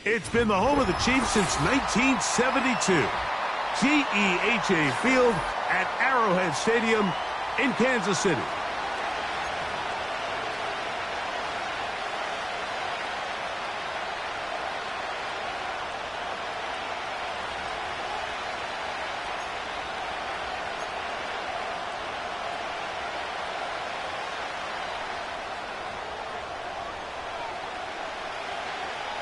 It's been the home of the Chiefs since 1972. GEHA Field at Arrowhead Stadium in Kansas City.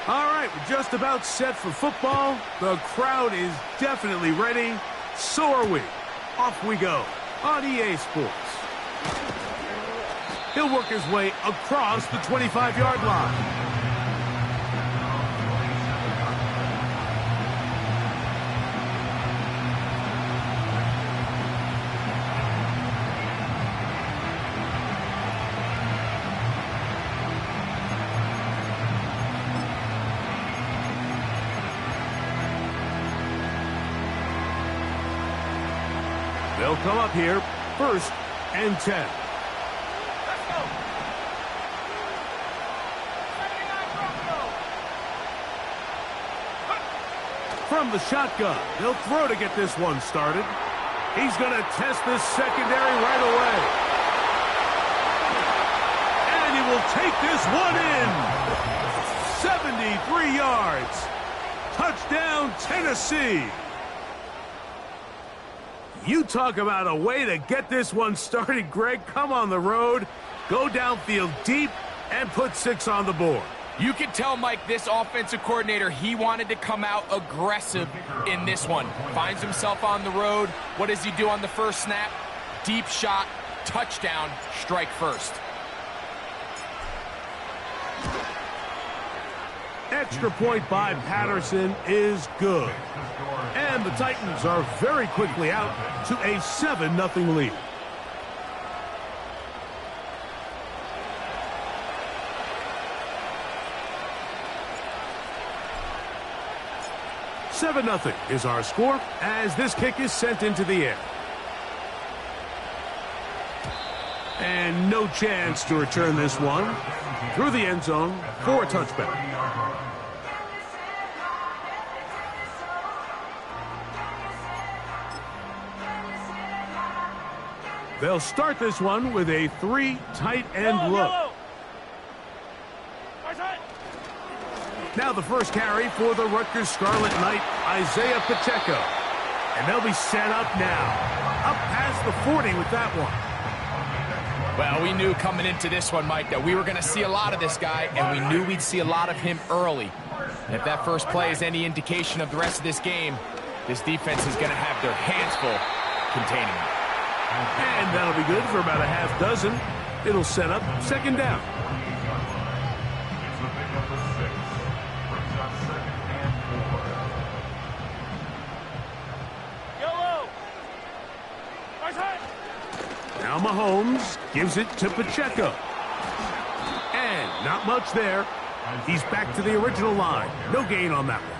All right, we're just about set for football. The crowd is definitely ready. So are we. Off we go on EA Sports. He'll work his way across the 25-yard line. They'll come up here, 1st and 10. Let's go. From the shotgun, they'll throw to get this one started. He's going to test this secondary right away. And he will take this one in. 73 yards. Touchdown, Tennessee. You talk about a way to get this one started, Greg. Come on the road, go downfield deep, and put 6 on the board. You can tell, Mike, this offensive coordinator, he wanted to come out aggressive in this one. Finds himself on the road. What does he do on the first snap? Deep shot, touchdown, strike first. Extra point by Patterson is good. And the Titans are very quickly out to a 7-0 lead. $7-0 is our score as this kick is sent into the air. And no chance to return this one through the end zone for a touchback. They'll start this one with a 3 tight end look. Now the first carry for the Rutgers Scarlet Knight, Isaiah Pacheco. And they'll be set up now. Up past the 40 with that one. Well, we knew coming into this one, Mike, that we were going to see a lot of this guy, and we knew we'd see a lot of him early. And if that first play is any indication of the rest of this game, this defense is going to have their hands full containing him. And that'll be good for about a half dozen. It'll set up 2nd down. Now Mahomes gives it to Pacheco. And not much there. He's back to the original line. No gain on that one.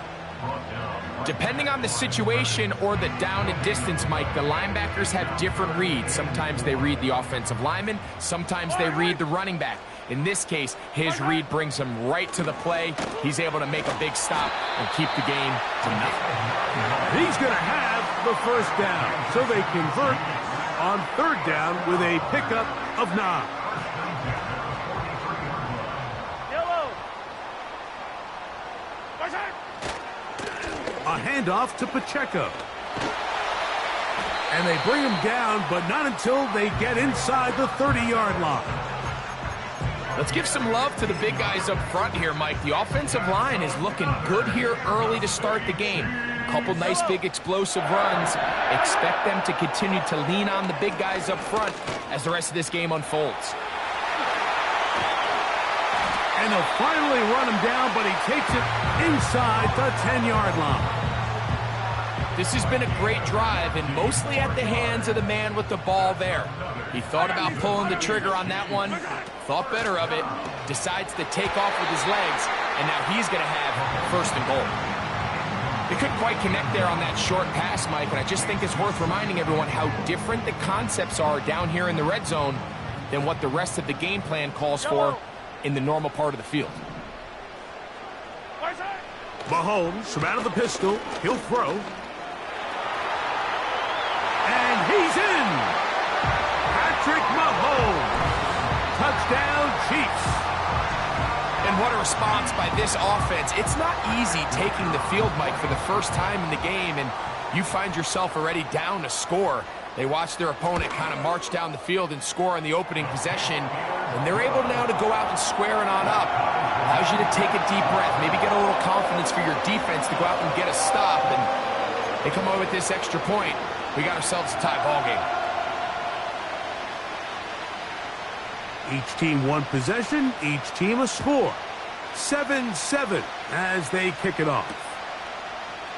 Depending on the situation or the down and distance, Mike, the linebackers have different reads. Sometimes they read the offensive lineman. Sometimes they read the running back. In this case, his read brings him right to the play. He's able to make a big stop and keep the game to nothing. He's going to have the 1st down. So they convert on 3rd down with a pickup of 9. A handoff to Pacheco. And they bring him down, but not until they get inside the 30-yard line. Let's give some love to the big guys up front here, Mike. The offensive line is looking good here early to start the game. Couple nice big explosive runs. Expect them to continue to lean on the big guys up front as the rest of this game unfolds. And they'll finally run him down, but he takes it inside the 10-yard line. This has been a great drive, and mostly at the hands of the man with the ball there. He thought about pulling the trigger on that one, thought better of it, decides to take off with his legs, and now he's going to have 1st and goal. They couldn't quite connect there on that short pass, Mike, and I just think it's worth reminding everyone how different the concepts are down here in the red zone than what the rest of the game plan calls for in the normal part of the field. Mahomes from out of the pistol. He'll throw. And he's in. Patrick Mahomes. Touchdown, Chiefs. And what a response by this offense. It's not easy taking the field, Mike, for the first time in the game, and you find yourself already down a score. They watch their opponent kind of march down the field and score on the opening possession, and they're able now to go out and square it on up. Allows you to take a deep breath, maybe get a little confidence for your defense to go out and get a stop, and they come away with this extra point. We got ourselves a tie ball game. Each team one possession, each team a score. 7-7 as they kick it off.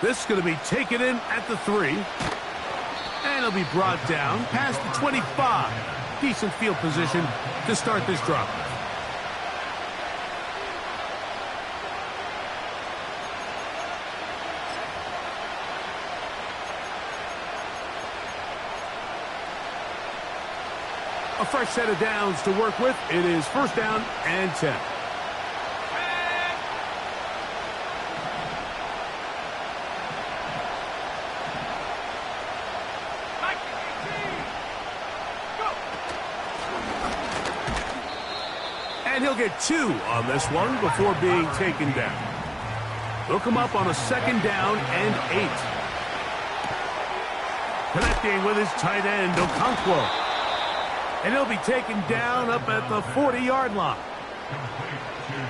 This is going to be taken in at the 3. And it'll be brought down past the 25. Decent field position to start this drive. A fresh set of downs to work with. It is first down and 10. And he'll get 2 on this one before being taken down. They'll come up on a second down and 8. Connecting with his tight end, Okonkwo. And he'll be taken down up at the 40-yard line.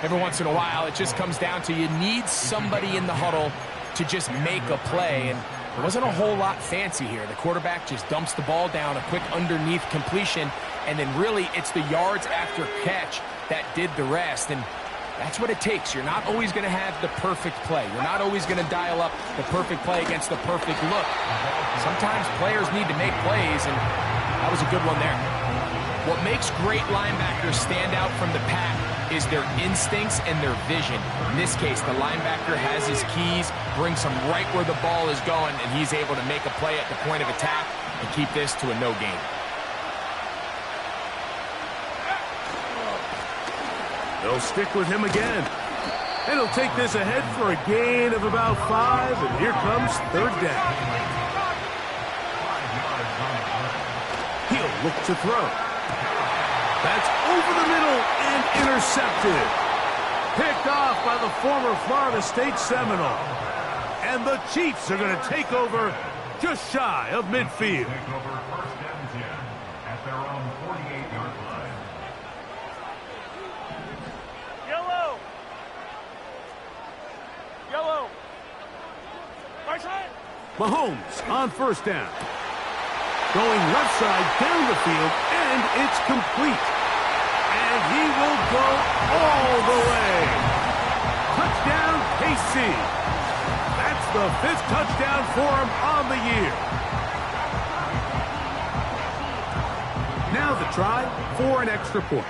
Every once in a while, it just comes down to you need somebody in the huddle to just make a play. And there wasn't a whole lot fancy here. The quarterback just dumps the ball down, a quick underneath completion, and then really it's the yards after catch that did the rest. And that's what it takes. You're not always going to have the perfect play. You're not always going to dial up the perfect play against the perfect look. Sometimes players need to make plays, and that was a good one there. What makes great linebackers stand out from the pack is their instincts and their vision. In this case, the linebacker has his keys, brings him right where the ball is going, and he's able to make a play at the point of attack and keep this to a no gain. They'll stick with him again. And he'll take this ahead for a gain of about 5, and here comes third down. He'll look to throw. That's over the middle and intercepted. Picked off by the former Florida State Seminole. And the Chiefs are going to take over just shy of midfield. Take over first and 10 at their own 48-yard line. Yellow. Yellow. Right side. Mahomes on first down. Going left side down the field, and it's complete. And he will go all the way. Touchdown, KC. That's the 5th touchdown for him on the year. Now the try for an extra point.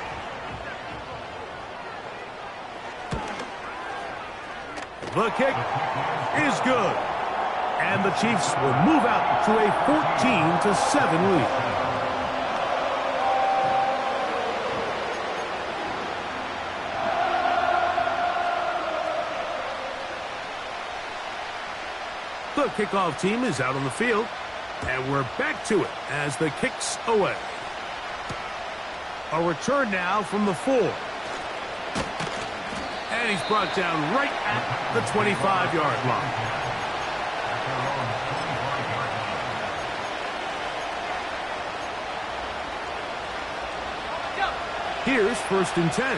The kick is good. And the Chiefs will move out to a 14-7 lead. The kickoff team is out on the field, and we're back to it as the kick's away. A return now from the 4. And he's brought down right at the 25-yard line. Here's first and 10.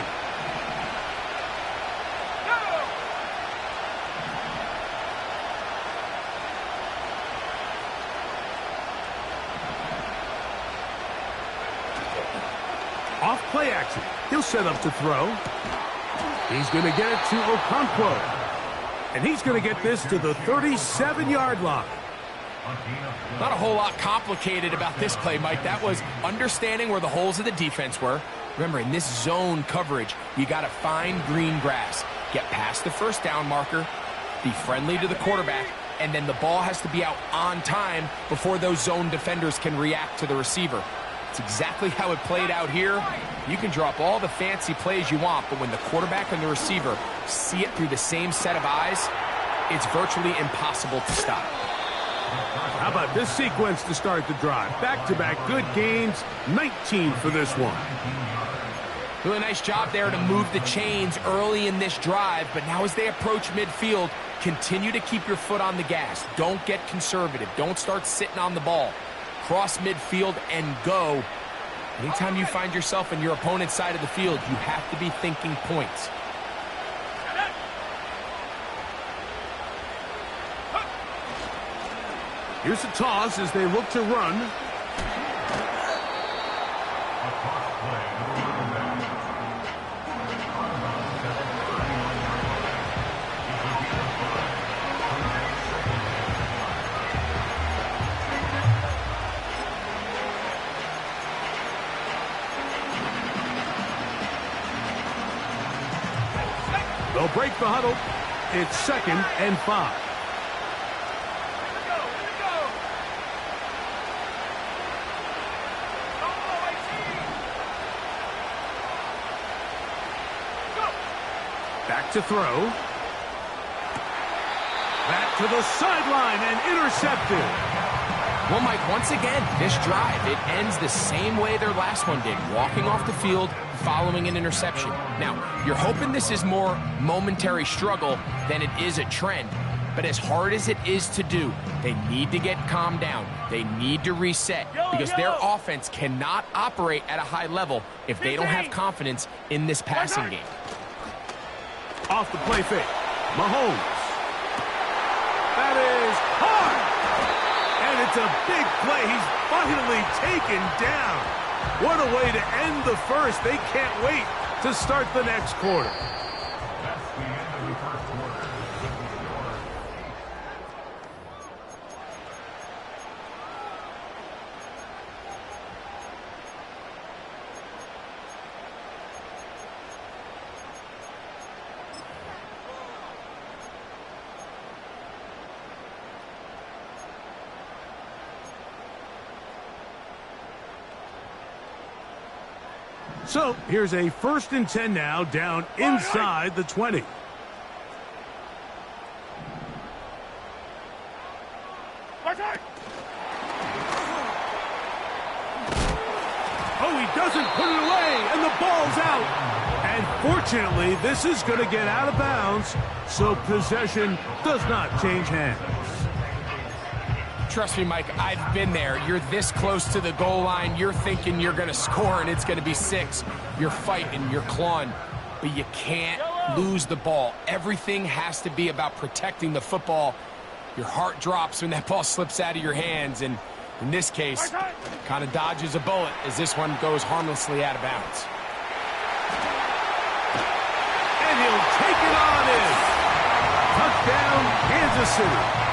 Off play action. He'll set up to throw. He's going to get it to Okonkwo. And he's going to get this to the 37-yard line. Not a whole lot complicated about this play, Mike. That was understanding where the holes of the defense were. Remember, in this zone coverage, you got to find green grass. Get past the first down marker, be friendly to the quarterback, and then the ball has to be out on time before those zone defenders can react to the receiver. It's exactly how it played out here. You can drop all the fancy plays you want, but when the quarterback and the receiver see it through the same set of eyes, it's virtually impossible to stop. How about this sequence to start the drive? Back-to-back good gains, 19 for this one. Really nice job there to move the chains early in this drive, but now as they approach midfield, continue to keep your foot on the gas. Don't get conservative. Don't start sitting on the ball. Cross midfield and go. Anytime you find yourself in your opponent's side of the field, you have to be thinking points. Here's a toss as they look to run. They'll break the huddle. It's 2nd and 5. Back to throw. Back to the sideline and intercepted. Well, Mike, once again, this drive, it ends the same way their last one did, walking off the field following an interception. Now, you're hoping this is more momentary struggle than it is a trend, but as hard as it is to do, they need to get calmed down. They need to reset because their offense cannot operate at a high level if they don't have confidence in this passing game. Off the play fake. Mahomes. That is hard. And it's a big play. He's finally taken down. What a way to end the first. They can't wait to start the next quarter. That's the end of the first quarter. So here's a 1st and 10 now, down inside the 20. Oh, he doesn't put it away, and the ball's out. And fortunately, this is going to get out of bounds, so possession does not change hands. Trust me, Mike, I've been there. You're this close to the goal line. You're thinking you're going to score, and it's going to be 6. You're fighting, you're clawing, but you can't lose the ball. Everything has to be about protecting the football. Your heart drops when that ball slips out of your hands, and in this case, kind of dodges a bullet as this one goes harmlessly out of bounds. And he'll take it on in. Touchdown, Kansas City.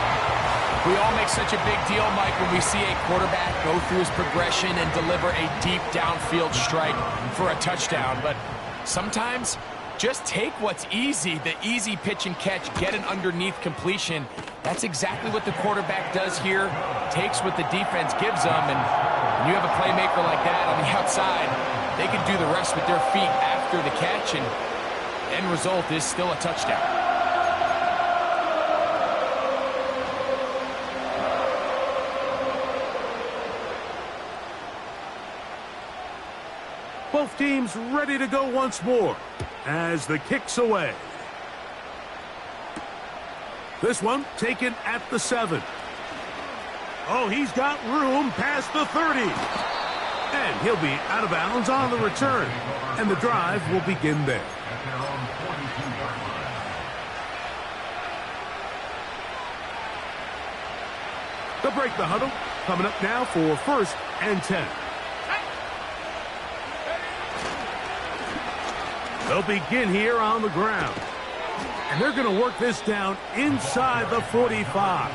We all make such a big deal, Mike, when we see a quarterback go through his progression and deliver a deep downfield strike for a touchdown. But sometimes, just take what's easy, the easy pitch and catch, get an underneath completion. That's exactly what the quarterback does here, takes what the defense gives them, and when you have a playmaker like that on the outside, they can do the rest with their feet after the catch, and the end result is still a touchdown. Both teams ready to go once more as the kick's away. This one taken at the 7. Oh, he's got room past the 30. And he'll be out of bounds on the return. And the drive will begin there. At their own 42-yard line. They'll break the huddle. Coming up now for 1st and 10. They'll begin here on the ground. And they're going to work this down inside the 45.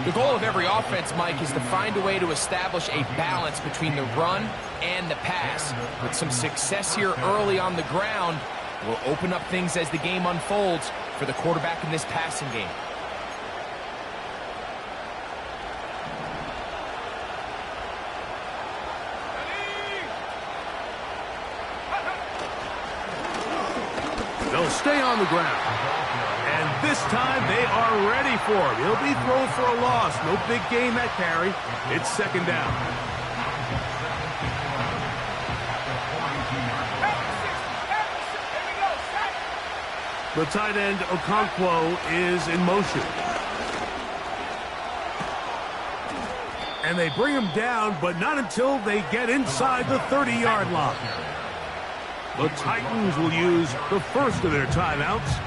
The goal of every offense, Mike, is to find a way to establish a balance between the run and the pass. With some success here early on the ground, will open up things as the game unfolds for the quarterback in this passing game. They'll stay on the ground. And This time they are ready for him. He'll be thrown for a loss. No big gain that carry. It's second down. The tight end, Okonkwo, is in motion. And they bring him down, but not until they get inside the 30-yard line. The Titans will use the first of their timeouts.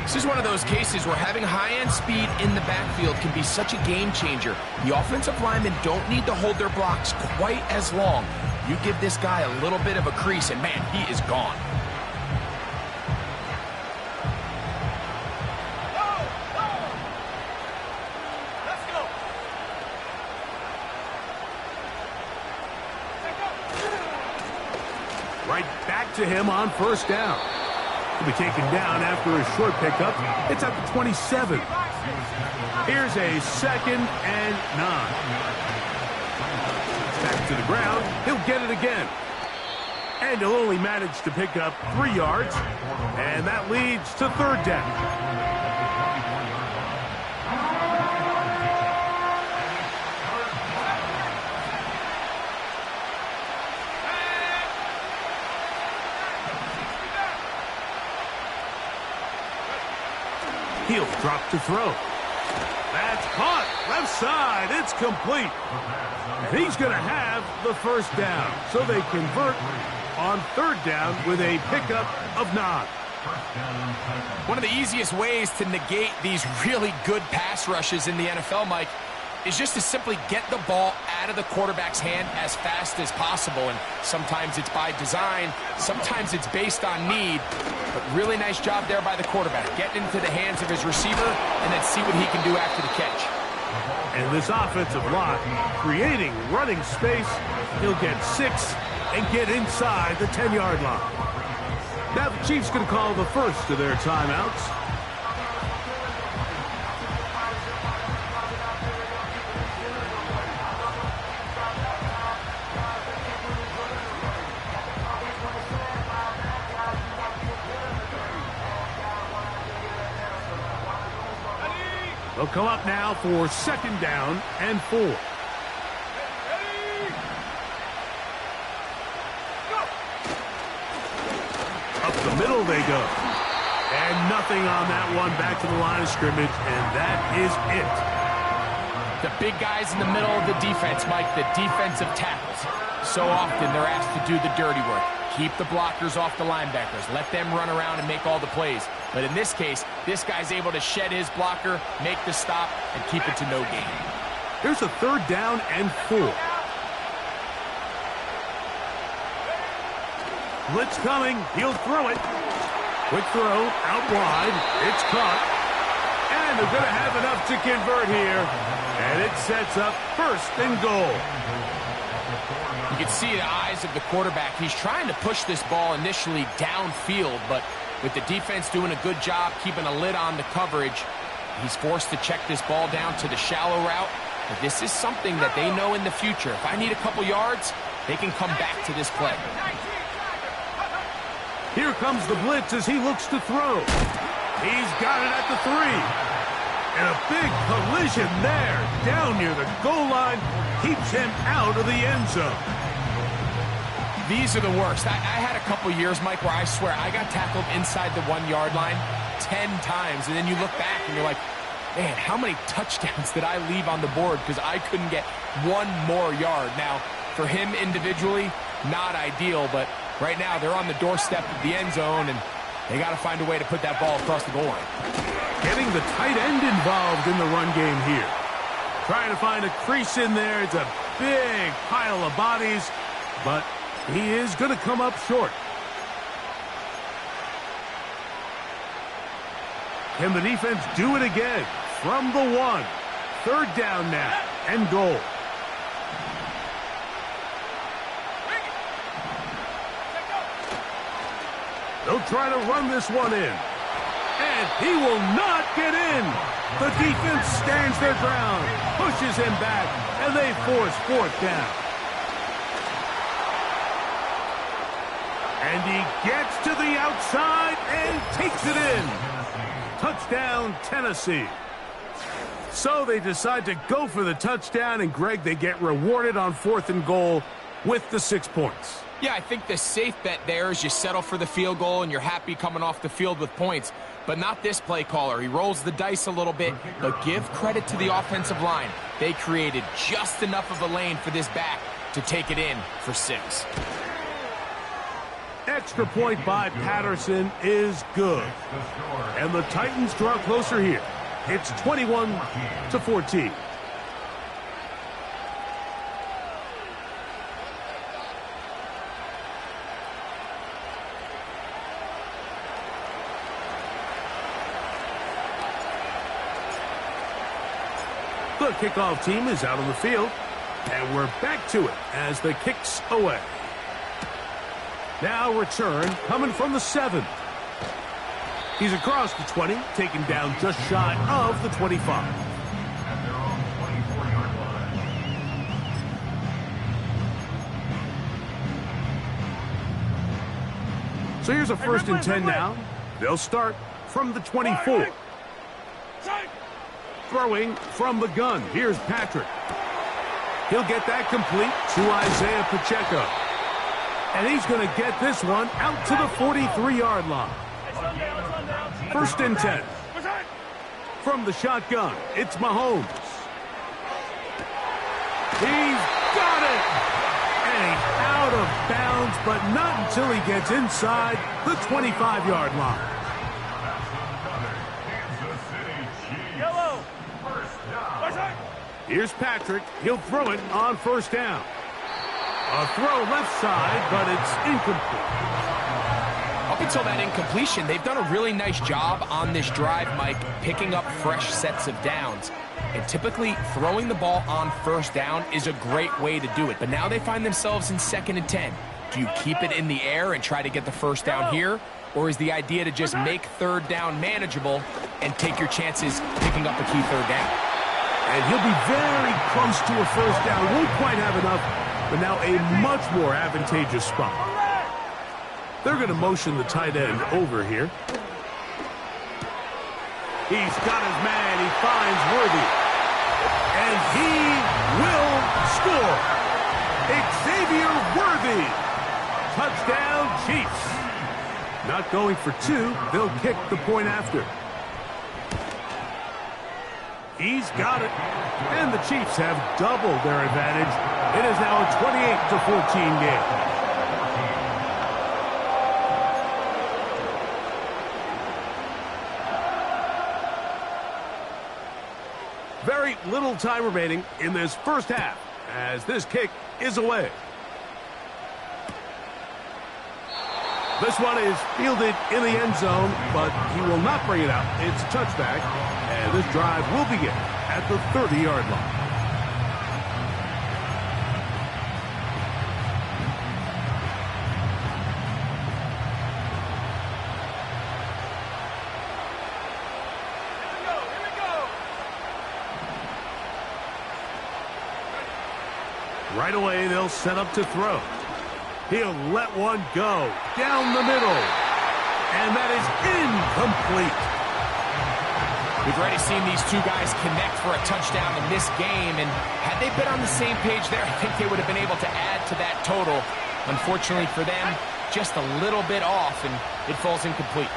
This is one of those cases where having high-end speed in the backfield can be such a game changer. The offensive linemen don't need to hold their blocks quite as long. You give this guy a little bit of a crease, and man, he is gone. Right back to him on first down. He'll be taken down after a short pickup. It's at the 27. Here's a 2nd and 9. Back to the ground. He'll get it again. And he'll only manage to pick up 3 yards. And that leads to third down. He'll drop to throw. That's caught. Left side. It's complete. And he's going to have the first down. So they convert on third down with a pickup of 9. One of the easiest ways to negate these really good pass rushes in the NFL, Mike, is just to simply get the ball out of the quarterback's hand as fast as possible. And sometimes it's by design, sometimes it's based on need. But really nice job there by the quarterback, getting into the hands of his receiver and then see what he can do after the catch. And this offensive line creating running space. He'll get 6 and get inside the 10-yard line. Now the Chiefs going to call the first of their timeouts. They'll come up now for 2nd down and 4. Up the middle they go. And nothing on that one. Back to the line of scrimmage, and that is it. The big guys in the middle of the defense, Mike, the defensive tackles. So often they're asked to do the dirty work. Keep the blockers off the linebackers. Let them run around and make all the plays. But in this case, this guy's able to shed his blocker, make the stop, and keep it to no gain. Here's a 3rd down and 4. Blitz coming. He'll throw it. Quick throw out wide. It's caught. And they're going to have enough to convert here. And it sets up 1st and goal. You can see the eyes of the quarterback. He's trying to push this ball initially downfield, but with the defense doing a good job keeping a lid on the coverage, he's forced to check this ball down to the shallow route. But this is something that they know in the future. If I need a couple yards, they can come back to this play. Here comes the blitz as he looks to throw. He's got it at the 3. And a big collision there down near the goal line keeps him out of the end zone. These are the worst. I had a couple years, Mike, where I swear I got tackled inside the 1-yard line 10 times. And then you look back and you're like, man, how many touchdowns did I leave on the board because I couldn't get one more yard? Now, for him individually, not ideal, but right now they're on the doorstep of the end zone, and they got to find a way to put that ball across the goal line. Getting the tight end involved in the run game here. Trying to find a crease in there. It's a big pile of bodies, but he is going to come up short. Can the defense do it again? From the 1. 3rd down now and goal. They'll try to run this one in. And he will not get in. The defense stands their ground, pushes him back, and they force 4th down. And he gets to the outside and takes it in. Touchdown, Tennessee. So they decide to go for the touchdown, and Greg, they get rewarded on 4th and goal with the 6 points. Yeah, I think the safe bet there is you settle for the field goal and you're happy coming off the field with points. But not this play caller. He rolls the dice a little bit, but give credit to the offensive line. They created just enough of a lane for this back to take it in for 6. Extra point by Patterson is good. And the Titans draw closer here. It's 21-14. The kickoff team is out on the field, and we're back to it as the kick's away. Now return coming from the 7. He's across the 20, taken down just shy of the 25. At their own 24-yard line. So here's a 1st and 10 now. They'll start from the 24. Throwing from the gun. Here's Patrick. He'll get that complete to Isaiah Pacheco. And he's going to get this one out to the 43-yard line. 1st and 10. From the shotgun, it's Mahomes. He's got it! And he's out of bounds, but not until he gets inside the 25-yard line. Here's Patrick. He'll throw it on 1st down. A throw left side, but it's incomplete. Up until that incompletion, they've done a really nice job on this drive, Mike, picking up fresh sets of downs. And typically, throwing the ball on 1st down is a great way to do it. But now they find themselves in 2nd and 10. Do you keep it in the air and try to get the 1st down here? Or is the idea to just make 3rd down manageable and take your chances picking up a key 3rd down? And he'll be very close to a 1st down. Won't quite have enough, but now a much more advantageous spot. They're going to motion the tight end over here. He's got his man. He finds Worthy. And he will score. Xavier Worthy. Touchdown, Chiefs. Not going for 2. They'll kick the point after. He's got it. And the Chiefs have doubled their advantage. It is now a 28-14 game. Very little time remaining in this 1st half as this kick is away. This one is fielded in the end zone, but he will not bring it out. It's a touchback, and this drive will begin at the 30-yard line. Right away, they'll set up to throw. He'll let one go down the middle. And that is incomplete. We've already seen these two guys connect for a touchdown in this game, and had they been on the same page there, I think they would have been able to add to that total. Unfortunately for them, just a little bit off, and it falls incomplete.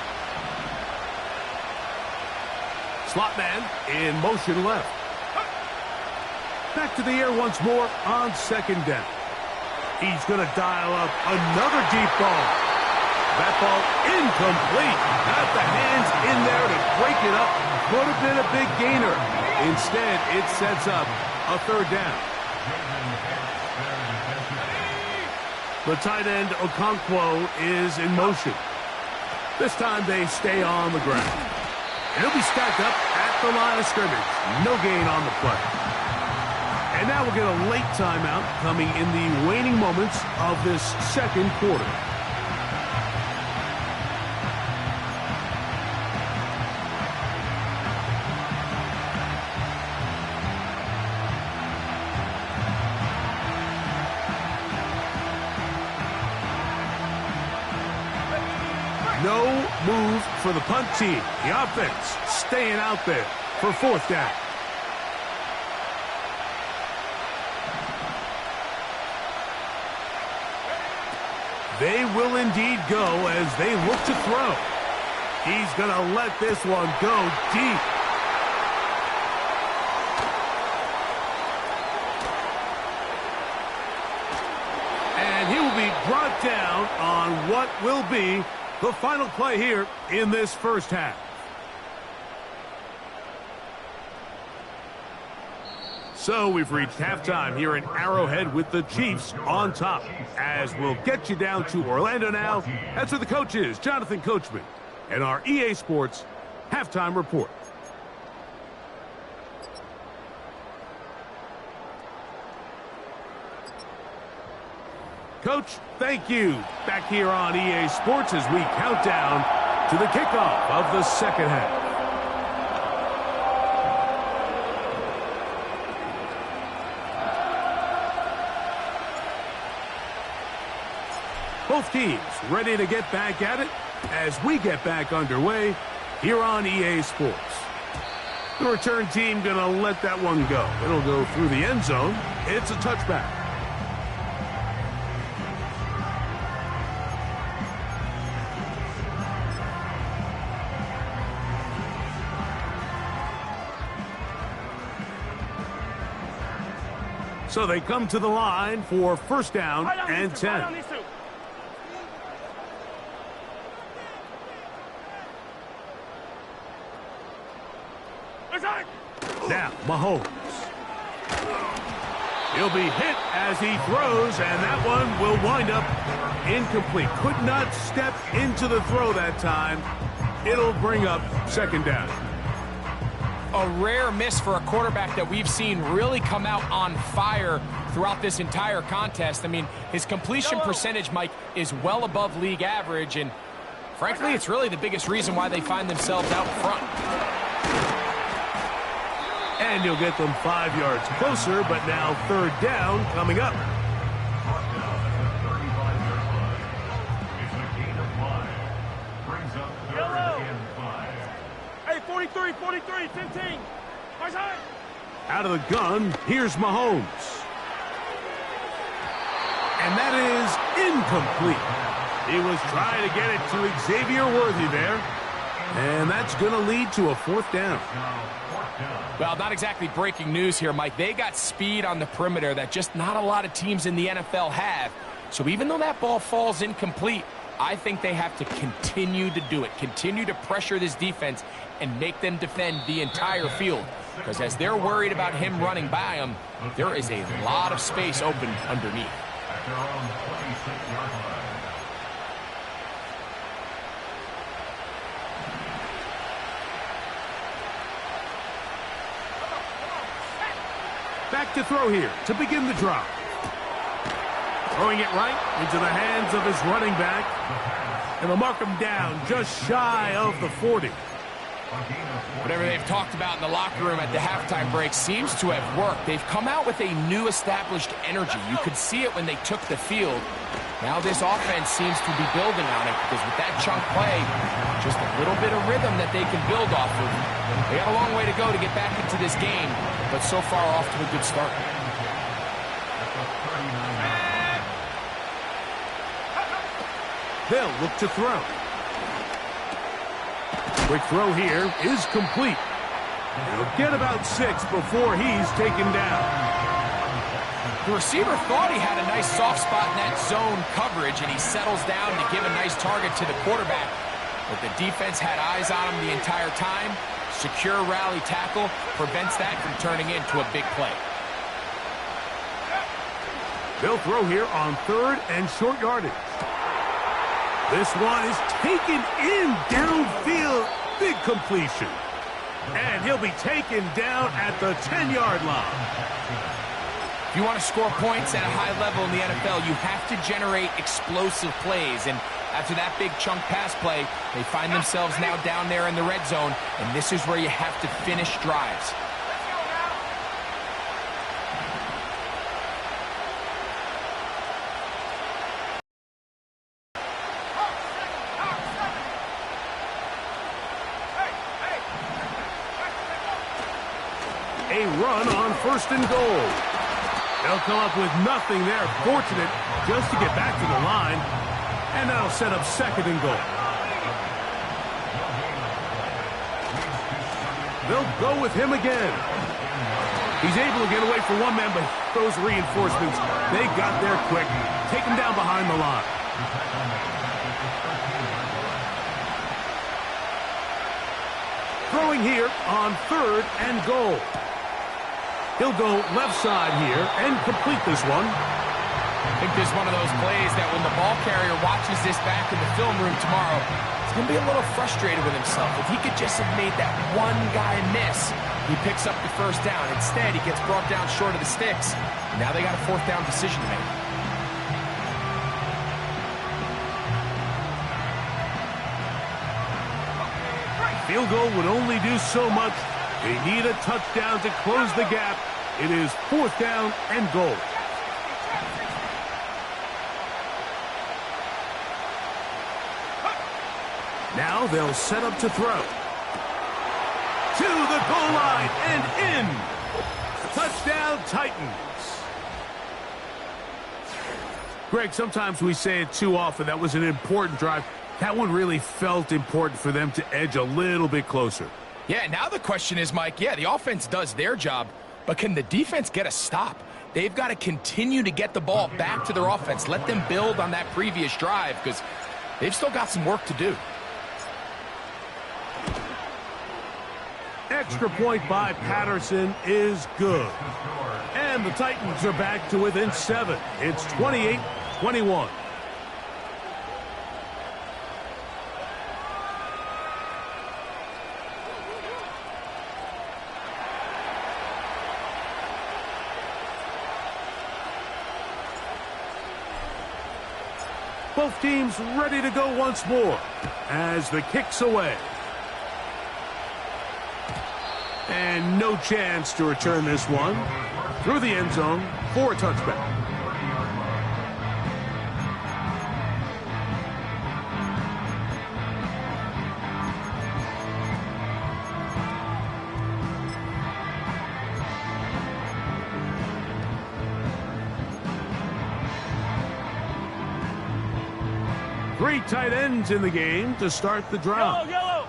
Slot man in motion left. Back to the air once more on 2nd down. He's going to dial up another deep ball. That ball incomplete. Got the hands in there to break it up. Could have been a big gainer. Instead, it sets up a 3rd down. The tight end, Okonkwo, is in motion. This time they stay on the ground. And he'll be stacked up at the line of scrimmage. No gain on the play. And now we'll get a late timeout coming in the waning moments of this 2nd quarter. no move for the punt team. The offense staying out there for fourth down. They will indeed go as they look to throw. He's going to let this one go deep. And he will be brought down on what will be the final play here in this first half. So we've reached halftime here in Arrowhead with the Chiefs on top. As we'll get you down to Orlando now, that's where the coach is, Jonathan Coachman, and our EA Sports Halftime Report. Coach, thank you. Back here on EA Sports as we count down to the kickoff of the second half. Both teams ready to get back at it as we get back underway here on EA Sports. The return team going to let that one go. It'll go through the end zone. It's a touchback. So they come to the line for first down and 10. Now, Mahomes. He'll be hit as he throws, and that one will wind up incomplete. Could not step into the throw that time. It'll bring up second down. A rare miss for a quarterback that we've seen really come out on fire throughout this entire contest. I mean, his completion percentage, Mike, is well above league average, and frankly, it's really the biggest reason why they find themselves out front. And you'll get them 5 yards closer, but now third down coming up. Hey, 43, 15. Out of the gun, here's Mahomes. And that is incomplete. He was trying to get it to Xavier Worthy there. And that's going to lead to a fourth down. Well, not exactly breaking news here, Mike. They got speed on the perimeter that just not a lot of teams in the NFL have. So even though that ball falls incomplete, I think they have to continue to do it, continue to pressure this defense and make them defend the entire field. Because as they're worried about him running by them, there is a lot of space open underneath. At their own 26-yard line. Back to throw here to begin the drive. Throwing it right into the hands of his running back. And they'll mark him down just shy of the 40. Whatever they've talked about in the locker room at the halftime break seems to have worked. They've come out with a new established energy. You could see it when they took the field. Now this offense seems to be building on it because with that chunk play, just a little bit of rhythm that they can build off of. They got a long way to go to get back into this game, but so far off to a good start. They'll look to throw. Quick throw here is complete. He'll get about 6 before he's taken down. The receiver thought he had a nice soft spot in that zone coverage, and he settles down to give a nice target to the quarterback. But the defense had eyes on him the entire time. Secure rally tackle prevents that from turning into a big play. They'll throw here on third and short yardage. This one is taken in downfield. Big completion. And he'll be taken down at the 10-yard line. If you want to score points at a high level in the NFL, you have to generate explosive plays. And after that big chunk pass play, they find themselves now down there in the red zone. And this is where you have to finish drives. a run on 1st and goal. They'll come up with nothing there. Fortunate just to get back to the line. And that'll set up 2nd and goal. They'll go with him again. He's able to get away from one man, but those reinforcements, they got there quick. Take him down behind the line. Throwing here on 3rd and goal. He'll go left side here and complete this one. I think this is one of those plays that when the ball carrier watches this back in the film room tomorrow, he's going to be a little frustrated with himself. If he could just have made that one guy miss, he picks up the 1st down. Instead, he gets brought down short of the sticks. Now they got a 4th down decision to make. Field goal would only do so much. They need a touchdown to close the gap. It is 4th down and goal. Now they'll set up to throw. To the goal line and in. Touchdown, Titans. Greg, sometimes we say it too often. That was an important drive. That one really felt important for them to edge a little bit closer. Yeah, now the question is, Mike, yeah, the offense does their job, but can the defense get a stop? They've got to continue to get the ball back to their offense. Let them build on that previous drive because they've still got some work to do. Extra point by Patterson is good. And the Titans are back to within 7. It's 28-21. Both teams ready to go once more as the kick's away. And no chance to return this one through the end zone for a touchback. Three tight ends in the game to start the drive. Yellow.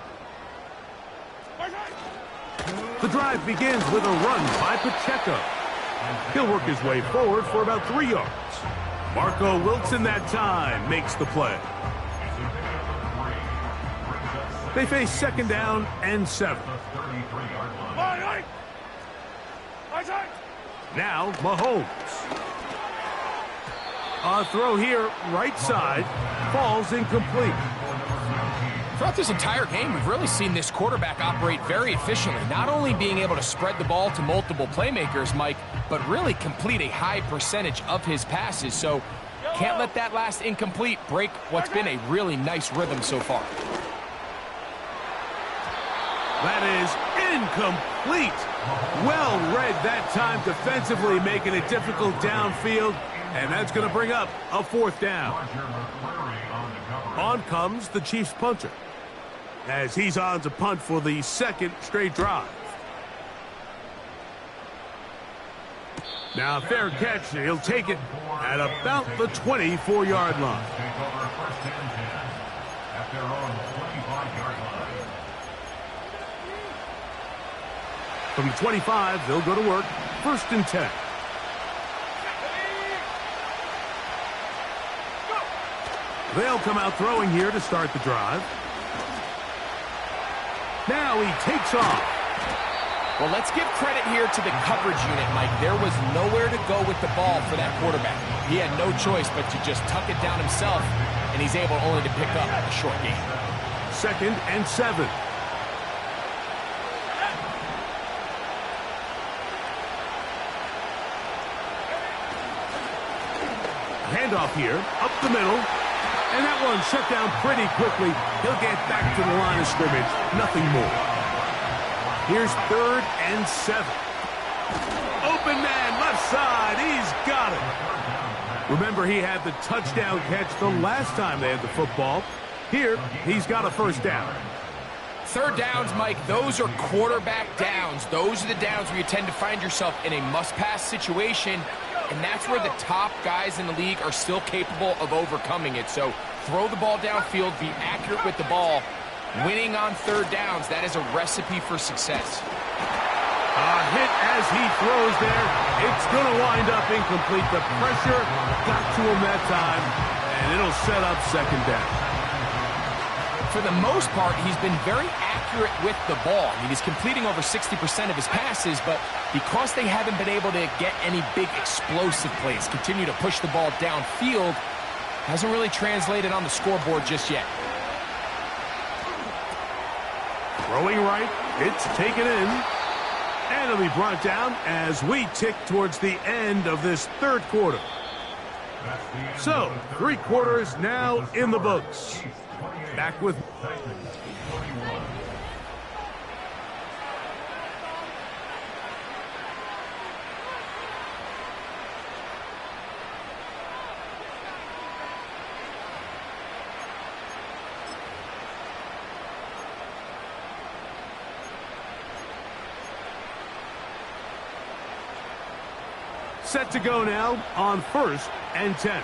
The drive begins with a run by Pacheco. He'll work his way forward for about 3 yards. Marco Wilson that time makes the play. They face 2nd down and 7. Now Mahomes. A throw here, right side, falls incomplete. Throughout this entire game, we've really seen this quarterback operate very efficiently, not only being able to spread the ball to multiple playmakers, Mike, but really complete a high percentage of his passes. So can't let that last incomplete break what's been a really nice rhythm so far. That is incomplete. Well read that time defensively, making it difficult downfield. And that's going to bring up a 4th down. On comes the Chiefs punter, as he's on to punt for the 2nd straight drive. Now, fair catch. He'll take it at about the 24-yard line. From the 25, they'll go to work. 1st and 10. They'll come out throwing here to start the drive. Now he takes off. Well, let's give credit here to the coverage unit, Mike. There was nowhere to go with the ball for that quarterback. He had no choice but to just tuck it down himself, and he's able only to pick up a short gain. 2nd and 7. Handoff here, up the middle. And that one shut down pretty quickly. He'll get back to the line of scrimmage. Nothing more. Here's 3rd and 7. Open man, left side. He's got it. Remember, he had the touchdown catch the last time they had the football. Here, he's got a 1st down. Third downs, Mike, those are quarterback downs. Those are the downs where you tend to find yourself in a must-pass situation, and that's where the top guys in the league are still capable of overcoming it. So throw the ball downfield, be accurate with the ball. Winning on third downs, that is a recipe for success. A hit as he throws there. It's going to wind up incomplete. The pressure got to him that time, and it'll set up second down. For the most part, he's been very accurate with the ball. I mean, he's completing over 60% of his passes, but because they haven't been able to get any big explosive plays, continue to push the ball downfield, hasn't really translated on the scoreboard just yet. Throwing right, it's taken in, and it'll be brought down as we tick towards the end of this third quarter. So, 3 quarters now in the books. Back with... Set to go now on 1st and 10.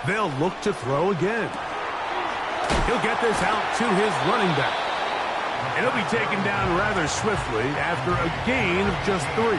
They'll look to throw again. He'll get this out to his running back. And he'll be taken down rather swiftly after a gain of just 3.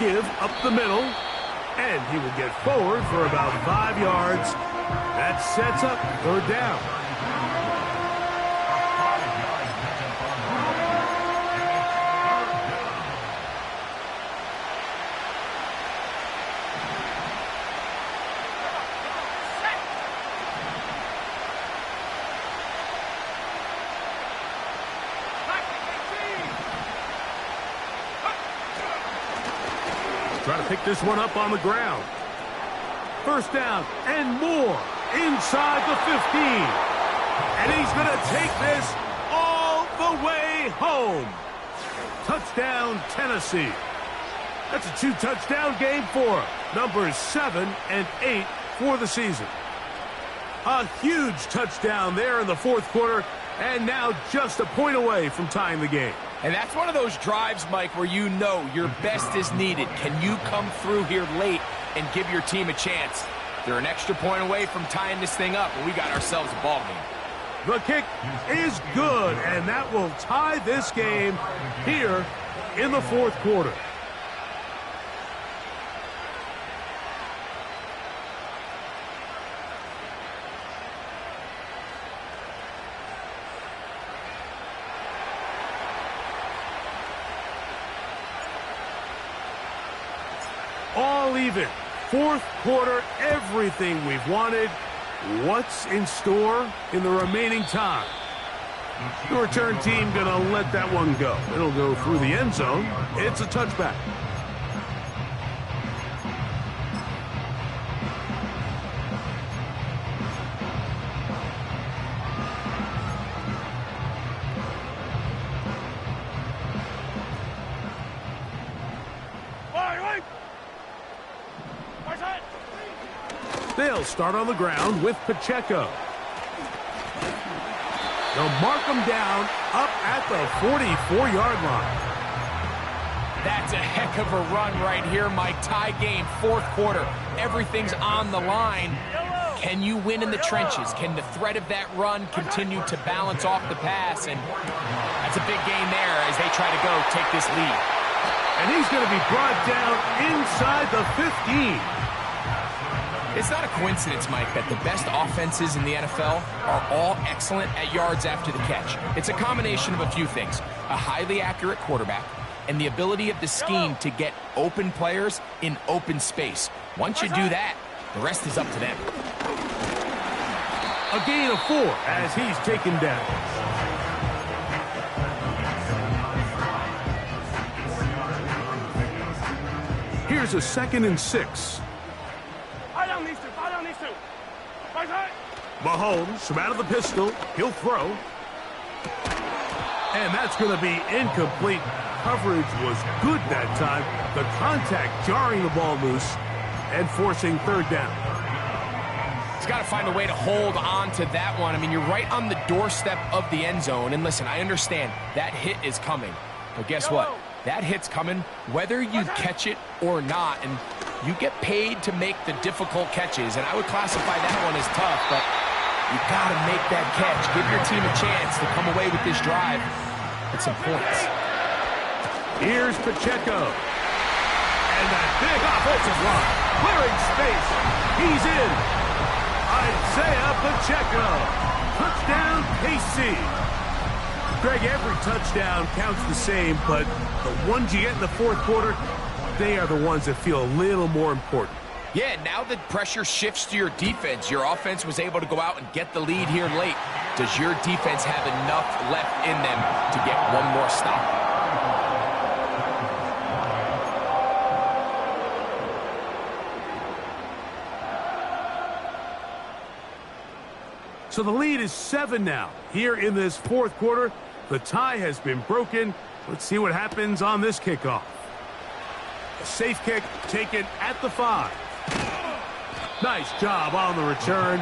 Give up the middle, and he will get forward for about 5 yards. That sets up third down. Try to pick this one up on the ground. First down and more inside the 15. And he's going to take this all the way home. Touchdown, Tennessee. That's a 2-touchdown game for him. Numbers 7 and 8 for the season. A huge touchdown there in the fourth quarter, and now just a point away from tying the game. And that's one of those drives, Mike, where you know your best is needed. Can you come through here late and give your team a chance? They're an extra point away from tying this thing up, and we got ourselves a ball game. The kick is good, and that will tie this game here in the fourth quarter. All even. Fourth quarter, everything we've wanted. What's in store in the remaining time? The return team going to let that one go. It'll go through the end zone. It's a touchback. They'll start on the ground with Pacheco. They'll mark him down up at the 44-yard line. That's a heck of a run right here, Mike. Tie game, fourth quarter. Everything's on the line. Can you win in the trenches? Can the threat of that run continue to balance off the pass? And that's a big gain there as they try to go take this lead. And he's going to be brought down inside the 15. It's not a coincidence, Mike, that the best offenses in the NFL are all excellent at yards after the catch. It's a combination of a few things. A highly accurate quarterback and the ability of the scheme to get open players in open space. Once you do that, the rest is up to them. A gain of 4 as he's taken down. Here's a 2nd and 6. I don't need to. Right side. Mahomes from out of the pistol. He'll throw. And that's going to be incomplete. Coverage was good that time. The contact jarring the ball loose and forcing 3rd down. He's got to find a way to hold on to that one. I mean, you're right on the doorstep of the end zone. And listen, I understand that hit is coming. But guess what? That hit's coming whether you catch it or not. And you get paid to make the difficult catches. And I would classify that one as tough, but you got to make that catch. Give your team a chance to come away with this drive with some points. Here's Pacheco. And that big offensive line. Clearing space. He's in. Isaiah Pacheco. Touchdown, KC. Greg, every touchdown counts the same, but the ones you get in the 4th quarter, they are the ones that feel a little more important. Yeah, now the pressure shifts to your defense. Your offense was able to go out and get the lead here late. Does your defense have enough left in them to get one more stop? So the lead is 7 now. Here in this 4th quarter, the tie has been broken. Let's see what happens on this kickoff. A safe kick taken at the 5. Nice job on the return.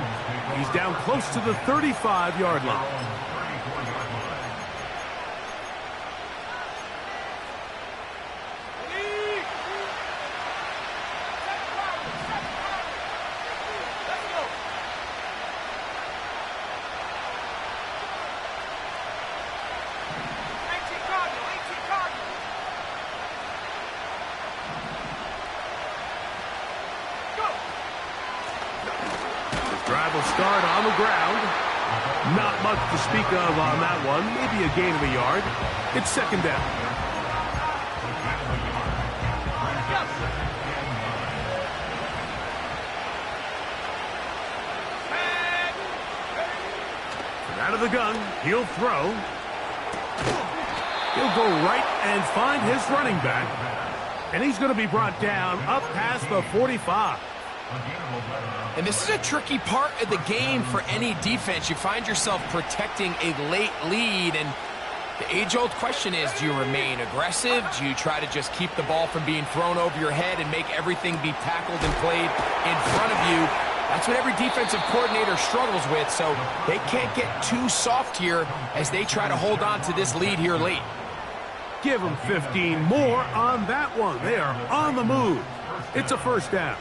He's down close to the 35-yard line. Drive will start on the ground. Not much to speak of on that one. Maybe a gain of a yard. It's 2nd down. And out of the gun, he'll throw. He'll go right and find his running back. And he's going to be brought down up past the 45. And this is a tricky part of the game for any defense. You find yourself protecting a late lead, and the age-old question is, do you remain aggressive? Do you try to just keep the ball from being thrown over your head and make everything be tackled and played in front of you? That's what every defensive coordinator struggles with, so they can't get too soft here as they try to hold on to this lead here late. Give them 15 more on that one. They are on the move. It's a 1st down.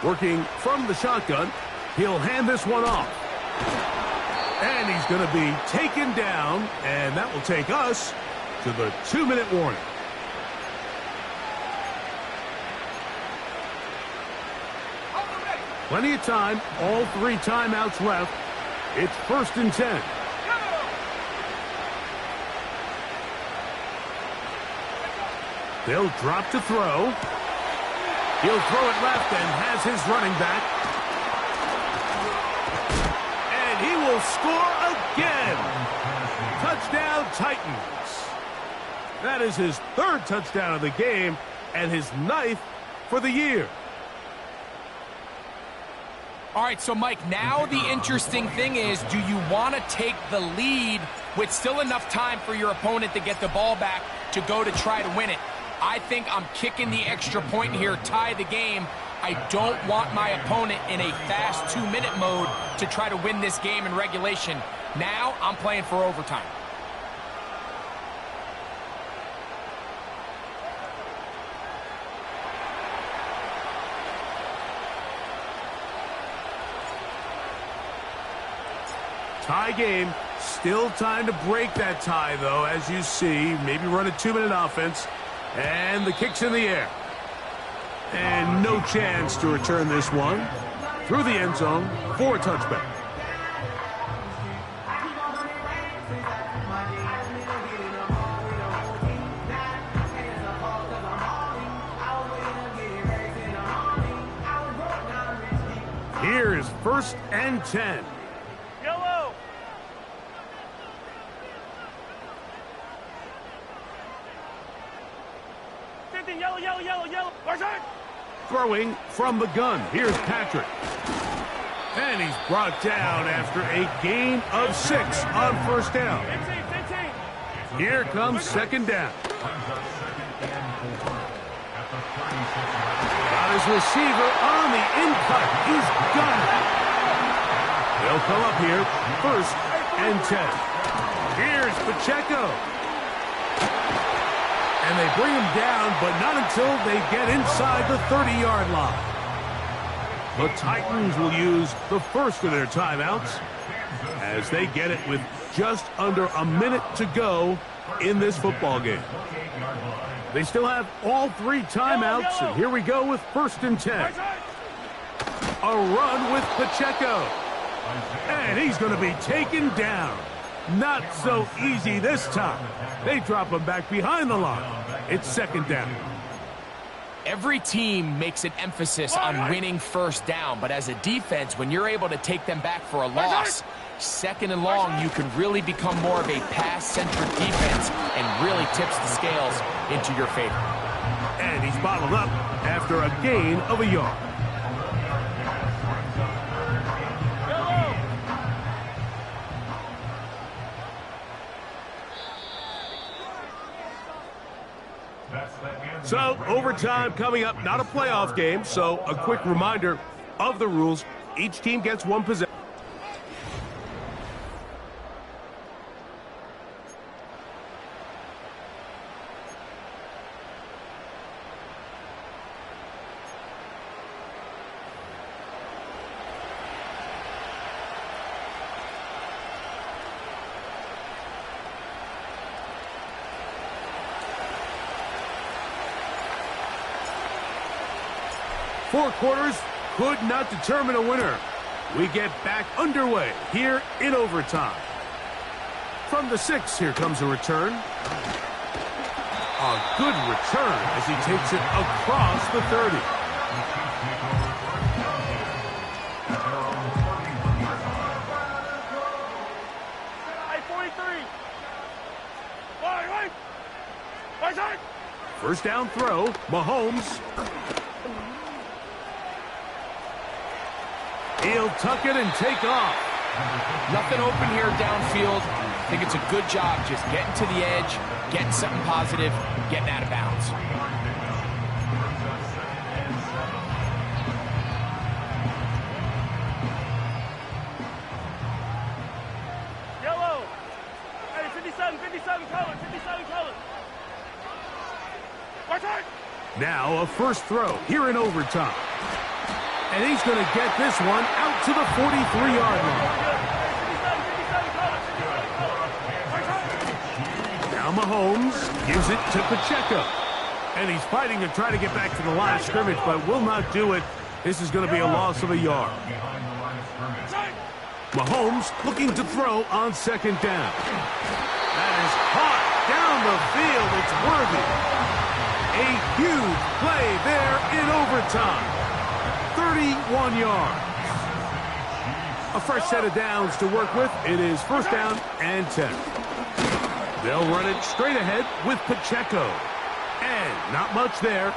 Working from the shotgun, he'll hand this one off. And he's going to be taken down, and that will take us to the 2-minute warning. Plenty of time, all 3 timeouts left. It's 1st and 10. They'll drop to throw. He'll throw it left and has his running back. And he will score again. Touchdown, Titans. That is his 3rd touchdown of the game and his 9th for the year. All right, so Mike, now the interesting thing is, do you want to take the lead with still enough time for your opponent to get the ball back to go to try to win it? I think I'm kicking the extra point here, tie the game. I don't want my opponent in a fast 2-minute mode to try to win this game in regulation. Now I'm playing for overtime. Tie game. Still time to break that tie, though, as you see. Maybe run a 2-minute offense. And the kick's in the air. And no chance to return this one. through the end zone for a touchback. Here is 1st and 10. Yellow. Yellow, yellow, yellow, yellow. Where's it? Throwing from the gun. Here's Patrick. And he's brought down after a gain of 6 on 1st down. 15. Here comes 2nd down. Got his receiver on the in-cut. He's got it. They'll come up here, 1st and 10. Here's Pacheco. And they bring him down, but not until they get inside the 30-yard line. The Titans will use the first of their timeouts as they get it with just under a minute to go in this football game. They still have all 3 timeouts, and here we go with 1st and 10. A run with Pacheco. And he's going to be taken down. Not so easy this time. They drop him back behind the line. It's 2nd down. Every team makes an emphasis on winning 1st down, but as a defense, when you're able to take them back for a loss, 2nd and long, you can really become more of a pass-centric defense and really tips the scales into your favor. And he's bottled up after a gain of a yard. So, overtime coming up, not a playoff game, so a quick reminder of the rules. Each team gets 1 possession. Four quarters could not determine a winner. We get back underway here in overtime. From the 6, here comes a return. A good return as he takes it across the 30. First down throw, Mahomes. He'll tuck it and take off. Nothing open here downfield. I think it's a good job just getting to the edge, getting something positive, getting out of bounds. Yellow. Hey, 57 color, 57 color. Now a first throw here in overtime. And he's going to get this one out to the 43-yard line. Now Mahomes gives it to Pacheco. And he's fighting to try to get back to the line of scrimmage, but will not do it. This is going to be a loss of a yard. Mahomes looking to throw on 2nd down. That is caught down the field. It's worthy. A huge play there in overtime. 31 yards. A fresh set of downs to work with. It is 1st down and 10. They'll run it straight ahead with Pacheco. And not much there.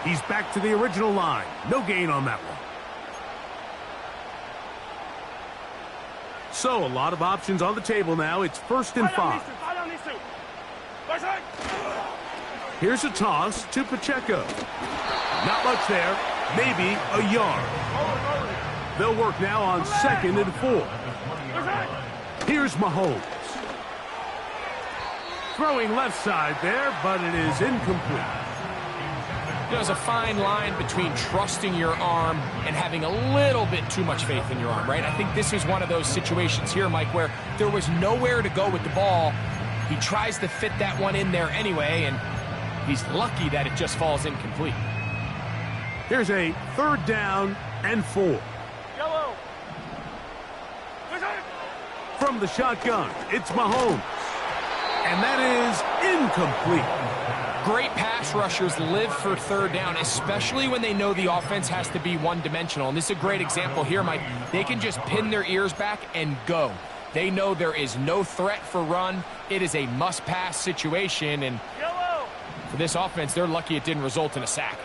He's back to the original line. No gain on that one. So a lot of options on the table now. It's 1st and 5. Here's a toss to Pacheco. Not much there. Maybe a yard. They'll work now on 2nd and 4. Here's Mahomes. Throwing left side there, but it is incomplete. There's a fine line between trusting your arm and having a little bit too much faith in your arm, right? I think this is one of those situations here, Mike, where there was nowhere to go with the ball. He tries to fit that one in there anyway, and he's lucky that it just falls incomplete. Here's a 3rd down and 4. From the shotgun, it's Mahomes. And that is incomplete. Great pass rushers live for third down, especially when they know the offense has to be one-dimensional. And this is a great example here, Mike. They can just pin their ears back and go. They know there is no threat for run. It is a must-pass situation, and for this offense, they're lucky it didn't result in a sack.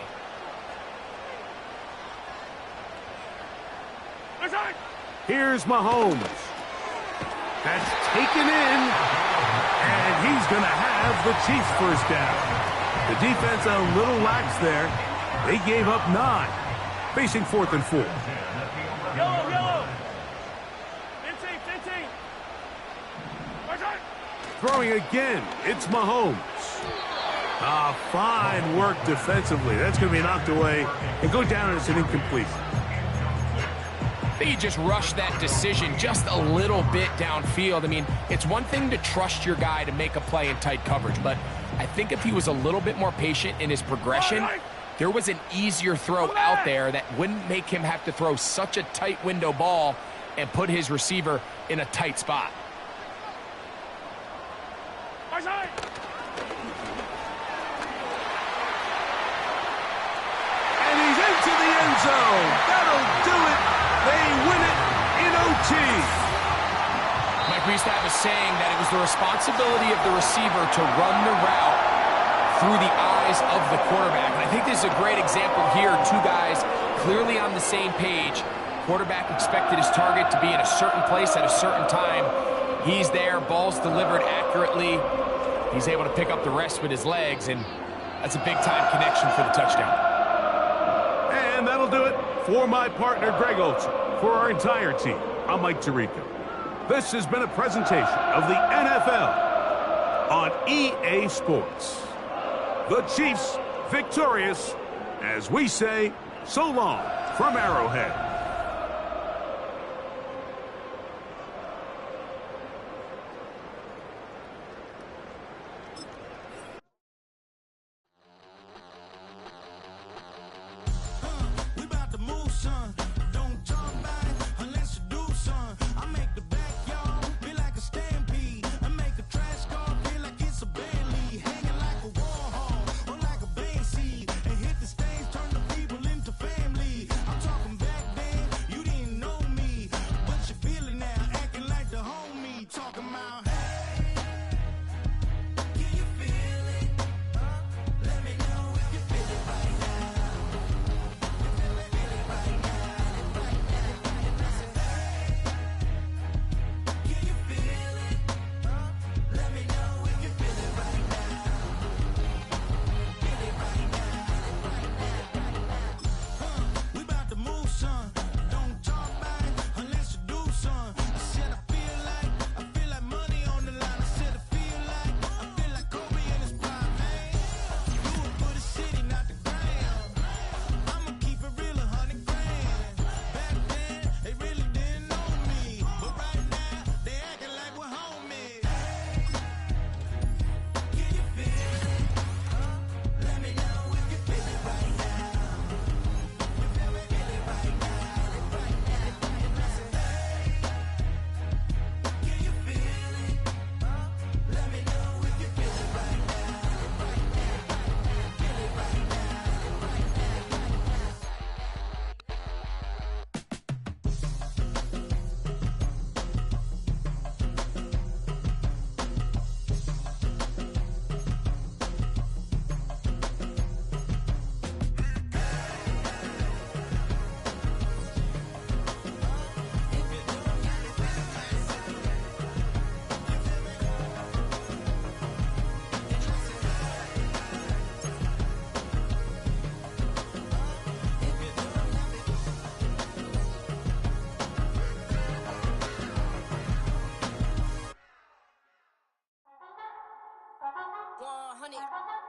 Here's Mahomes. That's taken in, and he's going to have the Chiefs first down. The defense a little lax there. They gave up 9, facing 4th and 4. Yellow. 15. Throwing again, it's Mahomes. Fine work defensively. That's going to be knocked away and go down as an incompletion. He just rushed that decision just a little bit downfield. I mean, it's one thing to trust your guy to make a play in tight coverage, but I think if he was a little bit more patient in his progression, there was an easier throw out there that wouldn't make him have to throw such a tight window ball and put his receiver in a tight spot. And he's into the end zone. That'll do it. They win it in OT. Mike, we used to have a saying that it was the responsibility of the receiver to run the route through the eyes of the quarterback. And I think this is a great example here. Two guys clearly on the same page. Quarterback expected his target to be in a certain place at a certain time. He's there, ball's delivered accurately. He's able to pick up the rest with his legs, and that's a big-time connection for the touchdown. And that'll do it for my partner, Greg Olson. For our entire team, I'm Mike Tirico. This has been a presentation of the NFL on EA Sports. The Chiefs victorious, as we say, so long from Arrowhead.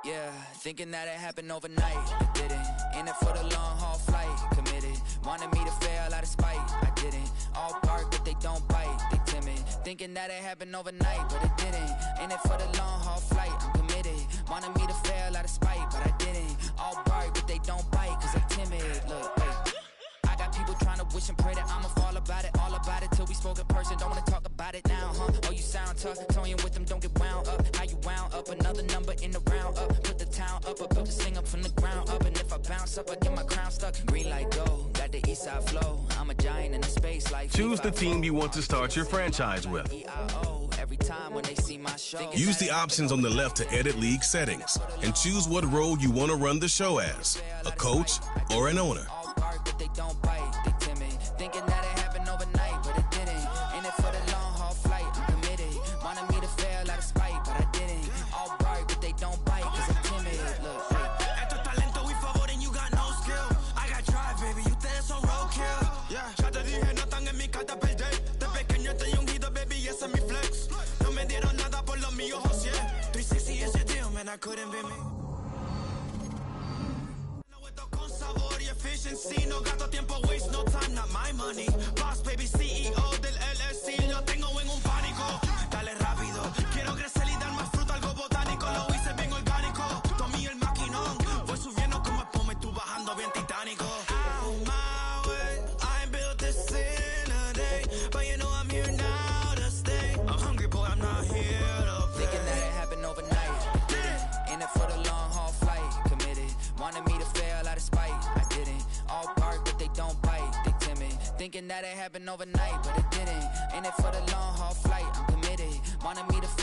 Yeah, thinking that it happened overnight, it didn't. In it for the long haul flight, committed. Wanted me to fail out of spite, I didn't. All bark but they don't bite, they timid. Thinking that it happened overnight, but it didn't. In it for the long haul flight, I'm committed. Wanted me to fail out of spite, but I didn't. All bark but they don't bite, cause I'm timid. Look, wait. I got People trying to wish and pray that I'ma fall about it. All about it till we spoke in person. Don't wanna talk about it now, huh? Oh, you sound tough. Toying with them, don't get wound up. How you wound up? Another number in the round up. Put the town up. I built this thing up from the ground up. And if I bounce up, I get my crown stuck. Green light go. Got the east side flow. I'm a giant in the space like. Choose the team you want to start your franchise with. Every time when they see my show. Use the options on the left to edit league settings and choose what role you want to run the show as, a coach or an owner. All bark, but they don't bite. They timid. Thinking that it happened overnight, but it didn't. In it for the long haul flight, I'm committed. Wanted me to fail out of spite, but I didn't. All bark, but they don't bite, cause I'm timid. Look, Esto es talento y favor and you got no skill. I got drive, baby, ustedes son roadkill. Yeah, ya te dije, no están en mi carta perder. De pequeño estoy ungido, baby, y ese es mi flex. No me dieron nada por lo mío, José. 360 is your deal, man, I couldn't be me. Con sabor y efficiency, no gasto tiempo, waste no time, not my money. Boss, baby, CEO del LLC, lo tengo en un pánico. Dale rápido, quiero crecer y dar más fruto, algo botánico, lo hice bien orgánico. Tomé el maquinón, voy subiendo como espuma y tú bajando bien titánico. Out my way, I built this in a day, but you know I'm here now to stay. I'm hungry, boy, I'm not here to play. thinking that it happened overnight. Didn't. In it for the long haul flight, committed. Wanted me to fail out of spite, I didn't. All bark, but they don't bite, they timid. Thinking that it happened overnight, but it didn't. In it for the long haul flight, I'm committed. Wanted me to fail.